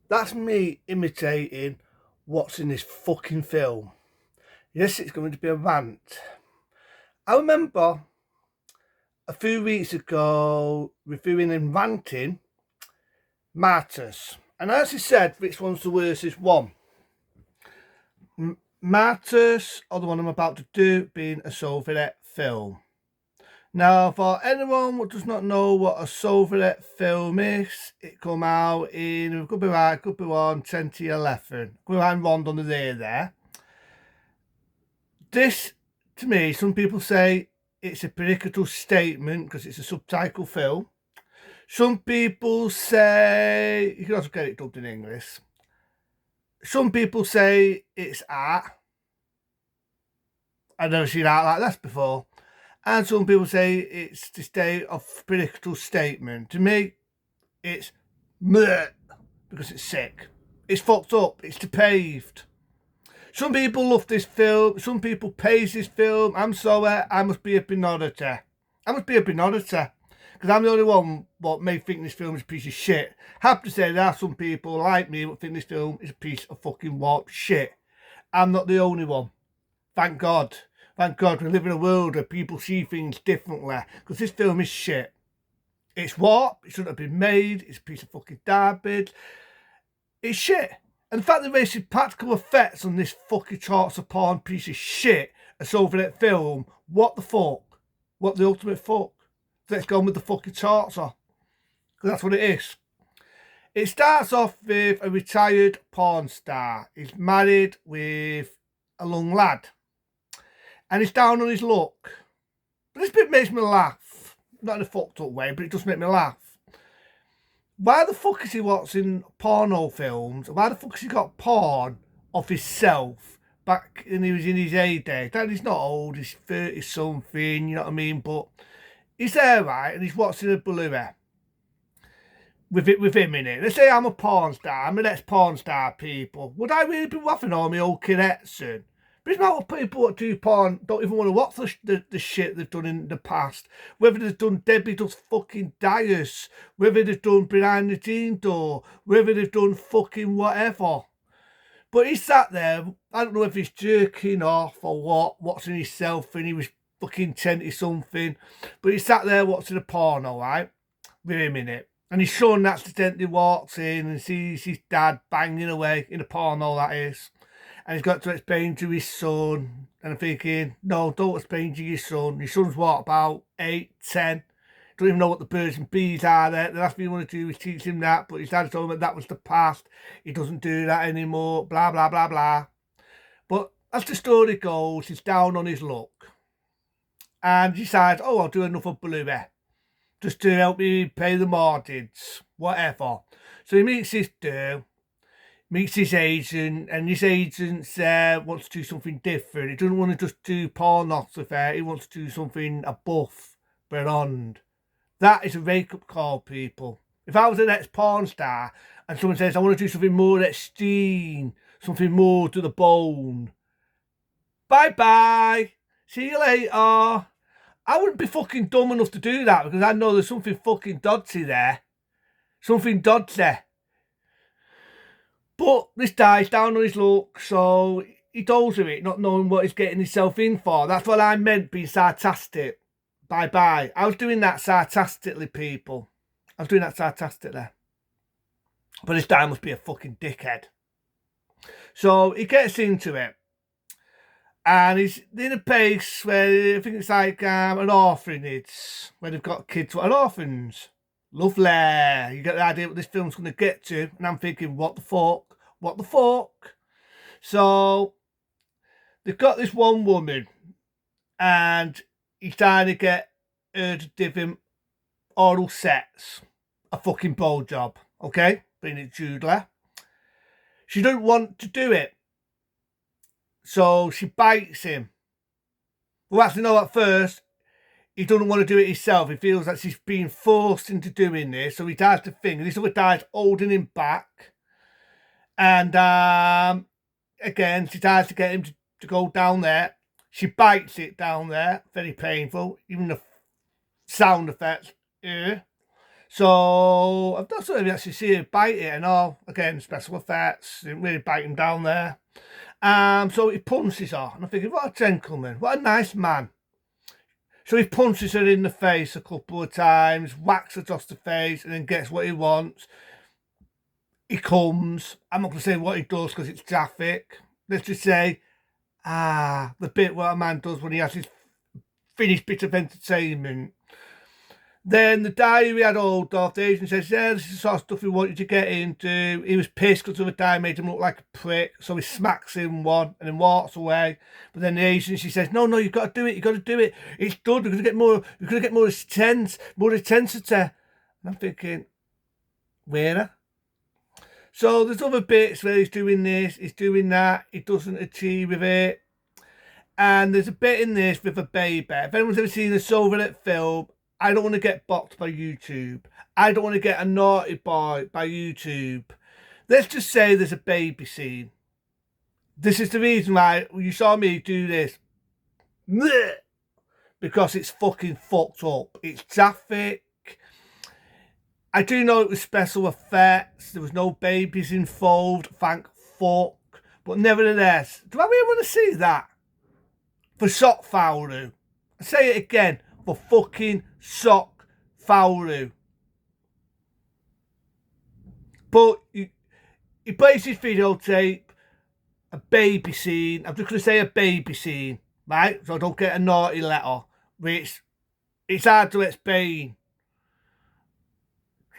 That's me imitating what's in this fucking film. Yes, it's going to be a rant. I remember a few weeks ago reviewing and ranting Martyrs. And I actually said which one's the worst is one. Martyrs, or the one I'm about to do, being a Soviet film. Now, for anyone who does not know what a Soviet film is, it come out in, could be right, could be wrong, 2011. Could be right, wrong on the day there. This, to me, some people say it's a political statement because it's a subtitle film. Some people say, you can also get it dubbed in English. Some people say it's art. I've never seen art like this before. And some people say it's the state of political statement. To me, it's meh, because it's sick. It's fucked up. It's depraved. Some people love this film. Some people praise this film. I'm sorry. I must be a minority. I must be a minority. Because I'm the only one that may think this film is a piece of shit. I have to say there are some people like me that think this film is a piece of fucking warped shit. I'm not the only one. Thank God. Thank God we live in a world where people see things differently. Because this film is shit. It's warped. It shouldn't have been made. It's a piece of fucking garbage. It's shit. And the fact they're wasting practical effects on this fucking charts of porn piece of shit, a Soviet film, what the fuck? What the ultimate fuck? Let's go on with the fucking charts off. Because that's what it is. It starts off with a retired porn star. He's married with a young lad. And he's down on his luck. But this bit makes me laugh. Not in a fucked up way, but it does make me laugh. Why the fuck is he watching porno films? Why the fuck has he got porn of himself back when he was in his heyday? That he's not old, he's 30 something, you know what I mean? But he's there, right? And he's watching a Blu-ray with him in it. Let's say I'm a porn star, I'm an ex-porn star, people. Would I really be laughing on my old Kid Edson? But it's not what people that do porn don't even want to watch the shit they've done in the past. Whether they've done Debbie Does Fucking Dias, whether they've done Behind the Teen Door, whether they've done fucking whatever. But he sat there, I don't know if he's jerking off or what, watching himself, and he was fucking 20 something. But he sat there watching a porno, right? With him in it. And his son accidentally walks in and sees his dad banging away in a porno, that is. And he's got to explain to his son. And I'm thinking, no, don't explain to your son. Your son's what, about 8, 10? Don't even know what the birds and bees are there. The last thing you want to do is teach him that. But his dad told him that was the past. He doesn't do that anymore. Blah, blah, blah, blah. But as the story goes, he's down on his luck. And decides, oh, I'll do another Blu-ray. Just to help me pay the mortgage. Whatever. So he meets this girl. Meets his agent, and his agent wants to do something different. He doesn't want to just do porn with her. He wants to do something above, beyond. That is a wake-up call, people. If I was an ex-porn star and someone says, I want to do something more extreme, something more to the bone, bye-bye, see you later. I wouldn't be fucking dumb enough to do that because I know there's something fucking dodgy there. Something dodgy. But this guy's down on his luck, so he goes with it, not knowing what he's getting himself in for. That's what I meant being sarcastic. Bye-bye. I was doing that sarcastically, people. I was doing that sarcastically. But this guy must be a fucking dickhead. So he gets into it. And he's in a place where I think it's like an orphanage, where they've got kids who are orphans. Lovely. You get the idea what this film's going to get to. And I'm thinking, what the fuck? What the fuck? So, they've got this one woman. And he's trying to get her to give him oral sex. A fucking blowjob. Okay? Being it Judler. She doesn't want to do it. So, she bites him. Well, actually, no, at first, he doesn't want to do it himself. He feels that she's being forced into doing this. So he does the thing. And this other guy's holding him back. And again, she tries to get him to go down there. She bites it down there. Very painful. Even the sound effects. Yeah. So I've not sort of actually seen him bite it and all. Again, special effects, didn't really bite him down there. So he punches her, and I'm thinking, what a gentleman, what a nice man. So he punches her in the face a couple of times, whacks her across the face, and then gets what he wants. He comes. I'm not going to say what he does because it's graphic. Let's just say, the bit what a man does when he has his finished bit of entertainment. Then the diary had hold of, the agent says, yeah, this is the sort of stuff we want you to get into. He was pissed because the other guy made him look like a prick, so he smacks him one and then walks away. But then the agency says, no, you've got to do it, It's good, we're going to get more intensity. And I'm thinking, where? So there's other bits where he's doing this, he's doing that, he doesn't achieve with it. And there's a bit in this with a baby. If anyone's ever seen a Soviet film, I don't want to get blocked by YouTube. I don't want to get a naughty boy by YouTube. Let's just say there's a baby scene. This is the reason why you saw me do this. Because it's fucking fucked up. It's graphic. I do know it was special effects. There was no babies involved. Thank fuck. But nevertheless, do I really want to see that? For sock fowlery. I say it again. For fucking sock fowlery. But he plays his videotape, a baby scene. I'm just going to say a baby scene, right? So I don't get a naughty letter. Which it's hard to explain.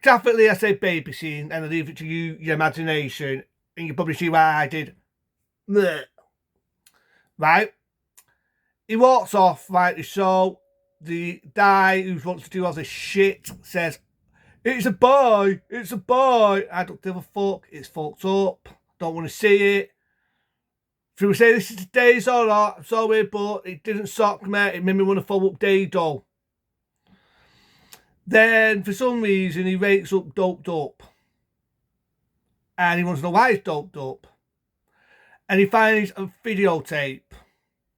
Graphically, I say baby scene, and I leave it to you, your imagination, and you probably see why I did. Right? He walks off, rightly so. The guy who wants to do all this shit says, it's a boy. I don't give a fuck. It's fucked up. Don't want to see it. If you say this is today's or not, I'm sorry, but it didn't sock me. It made me want to follow up Dado. Then, for some reason, he wakes up doped up. And he wants to know why he's doped up. And he finds a videotape.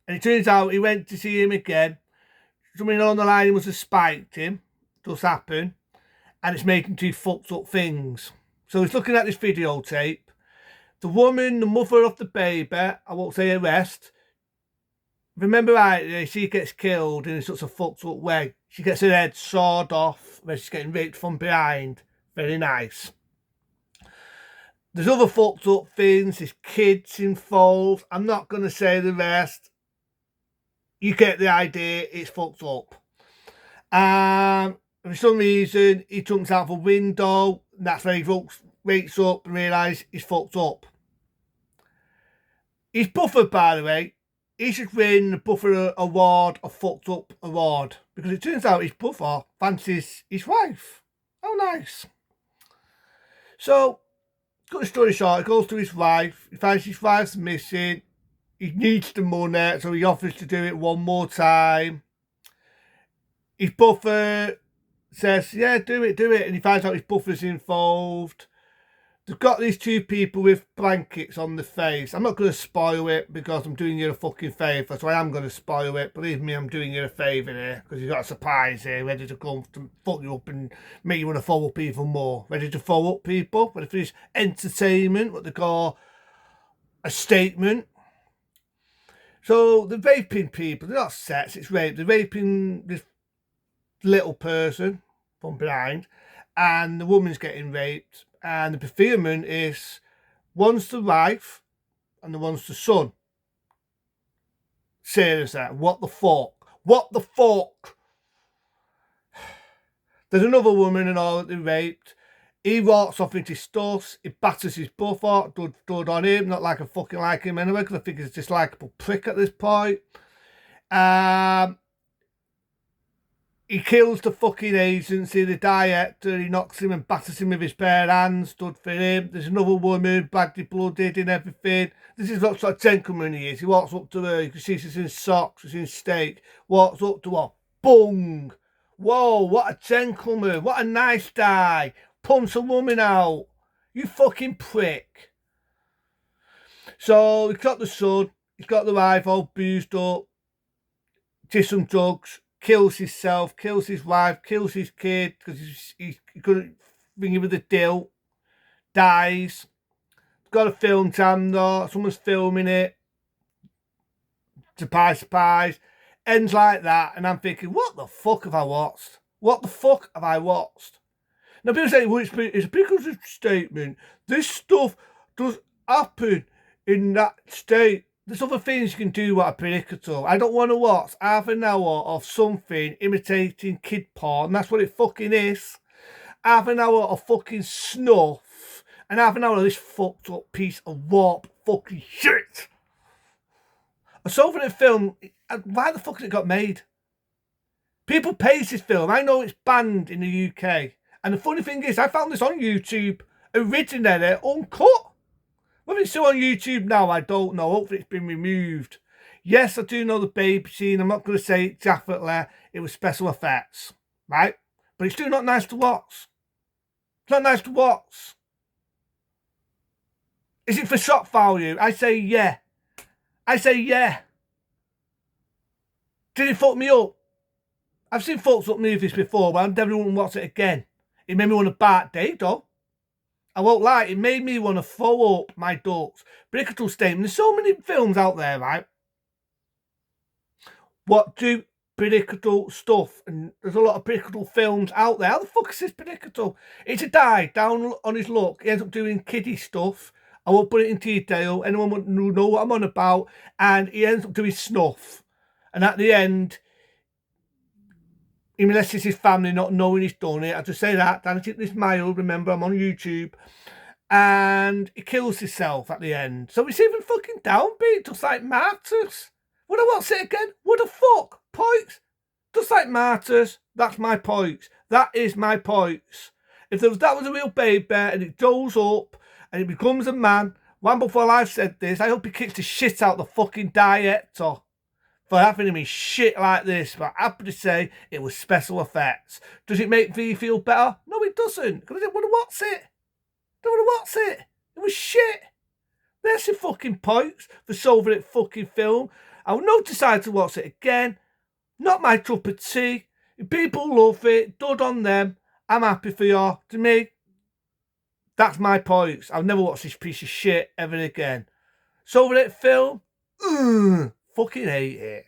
And it turns out he went to see him again. Something on the line must have spiked him. Does happen. And it's making two fucked up things. So he's looking at this videotape. The woman, the mother of the baby, I won't say arrest. Remember rightly, she gets killed in such a fucked up way. She gets her head sawed off where she's getting raped from behind. Very nice. There's other fucked up things. There's kids involved. I'm not going to say the rest. You get the idea. It's fucked up. For some reason, he jumps out of a window. And that's when he wakes up and realises he's fucked up. He's buffered, by the way. He should win the Buffer Award, a fucked up award. Because it turns out his buffer fancies his wife. How nice. So, cut the story short, he goes to his wife. He finds his wife's missing. He needs the money, so he offers to do it one more time. His buffer says, yeah, do it. And he finds out his buffer's involved. They've got these two people with blankets on the face. I'm not going to spoil it because I'm doing you a fucking favour. So I am going to spoil it. Believe me, I'm doing you a favour here. Because you've got a surprise here ready to come to fuck you up and make you want to follow up even more. Ready to follow up, people? Ready for this entertainment, what they call a statement. So the raping people, they're not sex, it's rape. They're raping this little person from behind. And the woman's getting raped. And the fulfillment is one's the wife and the one's the son. Seriously, what the fuck? What the fuck? There's another woman and all that they raped. He walks off into stuffs. He batters his buffer. Dud on him. Not like I fucking like him anyway, because I think he's a dislikable prick at this point. He kills the fucking agency, the director. He knocks him and batters him with his bare hands. Stood for him. There's another woman, badly blooded and everything. This is what sort of gentleman he is. He walks up to her. You can see she's in socks. She's in steak. Walks up to her. Boom. Whoa, what a gentleman. What a nice guy. Pumps a woman out. You fucking prick. So he's got the son. He's got the wife all boozed up. Just some drugs. kills himself, kills his wife, kills his kid because he couldn't bring him with a deal, dies, got a film camera, someone's filming it, surprise, ends like that, and I'm thinking, what the fuck have I watched? What the fuck have I watched? Now people say, well, it's a big statement. This stuff does happen in that state. There's other things you can do what a predictor. I don't want to watch half an hour of something imitating kid porn. That's what it fucking is. Half an hour of fucking snuff. And half an hour of this fucked up piece of warp fucking shit. I saw for the film, why the fuck has it got made? People pay this film. I know it's banned in the UK. And the funny thing is, I found this on YouTube, originally uncut. Whether it's still on YouTube now, I don't know. Hopefully it's been removed. Yes, I do know the baby scene. I'm not going to say it definitely. It was special effects, right? But it's still not nice to watch. It's not nice to watch. Is it for shock value? I say yeah. I say yeah. Did it fuck me up? I've seen fucked up movies before, but I never want to watch it again. It made me want to bark Dave, though. I won't lie, it made me want to throw up my ducks. Predictable statement. There's so many films out there, right? What do predictable stuff? And there's a lot of predictable films out there. How the fuck is this predictable? It's a guy down on his luck. He ends up doing kiddie stuff. I won't put it in detail. Anyone will know what I'm on about. And he ends up doing snuff. And at the end, he molests his family not knowing he's done it. I just say that. Dan, this mild. Remember, I'm on YouTube. And he kills himself at the end. So it's even fucking downbeat, just like Martyrs. Would I watch it again? What the fuck? Points? Just like Martyrs. That's my points. That is my points. If that was a real baby and it goes up and it becomes a man, one before I've said this, I hope he kicks the shit out the fucking director for having him in shit like this. But I have to say, it was special effects. Does it make me feel better? No, it doesn't. Because I didn't want to watch it. I don't want to watch it. It was shit. There's your fucking points for solving it fucking film. I will not decide to watch it again. Not my cup of tea. If people love it, good on them. I'm happy for you. To me, that's my points. I'll never watch this piece of shit ever again. Solving it film? Fucking hate it.